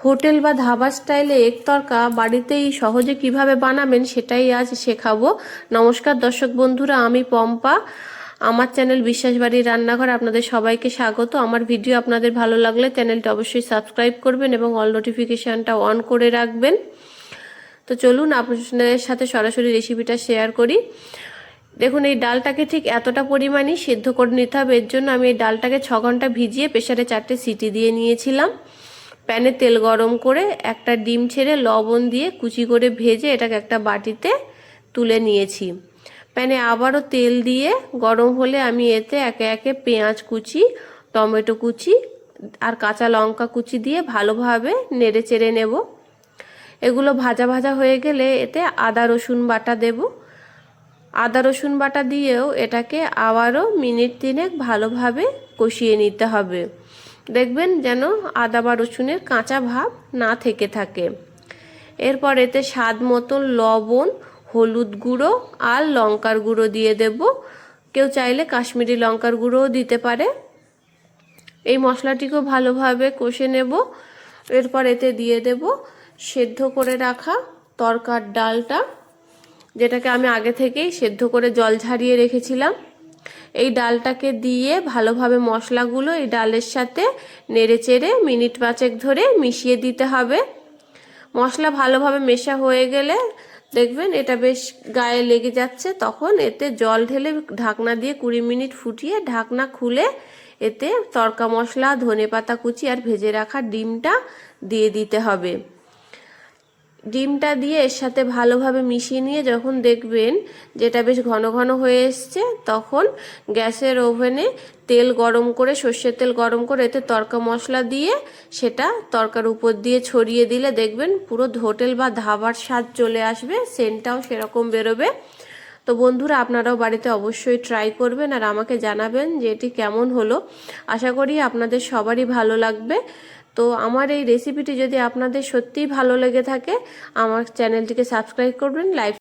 Hotel বা ধাবা স্টাইলে egg তরকা বাড়িতেই সহজে কিভাবে বানাবেন সেটাই আজ শেখাবো। নমস্কার দর্শক বন্ধুরা, আমি পম্পা। আমার চ্যানেল বিশ্বাস বাড়ির রান্নাঘর আপনাদের সবাইকে স্বাগত। আমার ভিডিও আপনাদের ভালো লাগলে চ্যানেলটা অবশ্যই সাবস্ক্রাইব করবেন এবং অল নোটিফিকেশানটা অন করে রাখবেন। তো চলুন আপনাদের সাথে সরাসরি রেসিপিটা শেয়ার করি। দেখুন, এই ডালটাকে ঠিক এতটা পরিমাণই সেদ্ধ করে নিতে হবে। এর জন্য আমি এই ডালটাকে 6 ঘন্টা ভিজিয়ে প্রেসারে 4টে সিটি দিয়ে নিয়েছিলাম। প্যানে তেল গরম করে একটা ডিম ছেড়ে লবণ দিয়ে কুচি করে ভেজে এটাকে একটা বাটিতে তুলে নিয়েছি। প্যানে আবারও তেল দিয়ে গরম হলে আমি এতে একে একে পেঁয়াজ কুচি, টমেটো কুচি আর কাঁচা লঙ্কা কুচি দিয়ে ভালোভাবে নেড়ে চেড়ে নেব। এগুলো ভাজা ভাজা হয়ে গেলে এতে আদা রসুন বাটা দেব। আদা রসুন বাটা দিয়েও এটাকে আবারও মিনিট 3 ভালোভাবে কষিয়ে নিতে হবে। দেখবেন যেন আদা বা রসুনের কাঁচা ভাব না থেকে থাকে। এরপর এতে স্বাদ মতো লবণ, হলুদ গুঁড়ো আর লঙ্কার গুঁড়ো দিয়ে দেব। কেউ চাইলে কাশ্মীরি লঙ্কার গুঁড়োও দিতে পারে। এই মশলাটিকেও ভালোভাবে কষে নেব। এরপর এতে দিয়ে দেব সেদ্ধ করে রাখা তরকার ডালটা, যেটাকে আমি আগে থেকেই সেদ্ধ করে জল ঝারিয়ে রেখেছিলাম। এই ডালটাকে দিয়ে ভালোভাবে মশলাগুলো এই ডালের সাথে নেড়ে চেড়ে মিনিট 5 ধরে মিশিয়ে দিতে হবে। মশলা ভালোভাবে মেশা হয়ে গেলে দেখবেন এটা বেশ গায়ে লেগে যাচ্ছে, তখন এতে জল ঢেলে ঢাকনা দিয়ে 20 মিনিট ফুটিয়ে ঢাকনা খুলে এতে তড়কা মশলা, ধনেপাতা কুচি আর ভেজে রাখা ডিমটা দিয়ে দিতে হবে। ডিমটা দিয়ে এর সাথে ভালোভাবে মিশিয়ে নিয়ে যখন দেখবেন যেটা বেশ ঘন ঘন হয়ে এসছে, তখন গ্যাসের ওভেনে তেল গরম করে, সর্ষের তেল গরম করে এতে তড়কা মশলা দিয়ে সেটা তরকার উপর দিয়ে ছড়িয়ে দিলে দেখবেন পুরো হোটেল বা ধাবার স্বাদ চলে আসবে, সেন্টটাও সেরকম বেরোবে। তো বন্ধুরা, আপনারাও বাড়িতে অবশ্যই ট্রাই করবেন আর আমাকে জানাবেন যে এটি কেমন হলো। আশা করি আপনাদের সবারই ভালো লাগবে। তো আমার এই রেসিপিটি যদি আপনাদের সত্যিই ভালো লেগে থাকে, আমার চ্যানেলটিকে সাবস্ক্রাইব করবেন, লাইক